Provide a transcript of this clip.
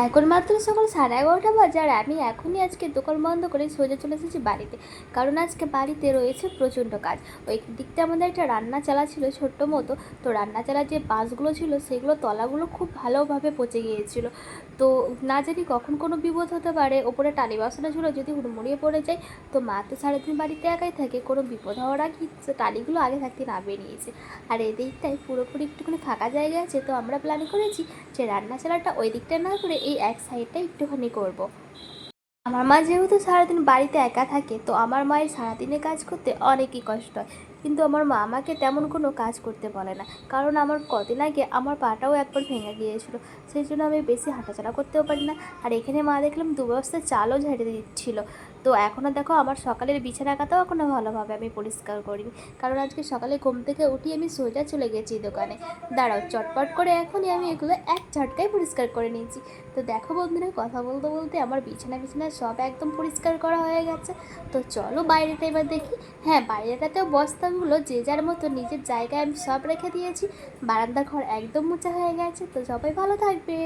এখন মাত্র সকাল 11:30 বাজে, আর আমি এখনই আজকে দোকান বন্ধ করে সোজা চলে এসেছি বাড়িতে। কারণ আজকে বাড়িতে রয়েছে প্রচণ্ড কাজ। ওই দিকটা আমাদের একটা রান্না চালা ছিল ছোট্ট মতো। তো রান্না চালার যে বাঁশগুলো ছিল সেগুলো তলাগুলো খুব ভালোভাবে পচে গিয়েছিল। তো না জানি কখন কোনো বিপদ হতে পারে, ওপরে টালি বাসনা ছিল, যদি হুড়মুড়িয়ে পড়ে যায়। তো মা তো সারাদিন বাড়িতে একাই থাকে, কোনো বিপদ হওয়ার আগে টালিগুলো আগে থাকতে নামিয়ে নিয়েছে। আর এই দিকটায় পুরোপুরি একটুখানি ফাঁকা জায়গা আছে, তো আমরা প্ল্যান করেছি যে রান্না চালাটা ওই দিকটা না করে এই এক সাইডটা একটুখানি করব। আমার মা যেহেতু সারাদিন বাড়িতে একা থাকে, তো আমার মায়ের সারাদিনে কাজ করতে অনেকই কষ্ট হয়। কিন্তু আমার মা আমাকে তেমন কোনো কাজ করতে বলে না, কারণ আমার কদিন আগে আমার পাটাও একবার ভেঙে গিয়েছিল। সেই জন্য আমি বেশি হাঁটাচলা করতেও পারি না। আর এখানে মা দেখলাম 2 বস্তা চালও ঝেড়ে দিচ্ছিল। তো এখনও দেখো আমার সকালের বিছানা কাটাও এখনও ভালোভাবে আমি পরিষ্কার করিনি, কারণ আজকে সকালে ঘুম থেকে উঠি আমি সোজা চলে গেছি দোকানে। দাঁড়াও, চটপট করে এখনই আমি এগুলো এক ঝটকায় পরিষ্কার করে নিয়েছি। তো দেখো বন্ধুরা, কথা বলতে বলতে আমার বিছানা সব একদম পরিষ্কার করা হয়ে গেছে। তো চলো বাইরেটা এবার দেখি। হ্যাঁ, বাইরেটাতেও বস্তাগুলো যে যার মতো নিজের জায়গায় আমি সব রেখে দিয়েছি। বারান্দা ঘর একদম মোছা হয়ে গেছে। তো সবাই ভালো থাকবে।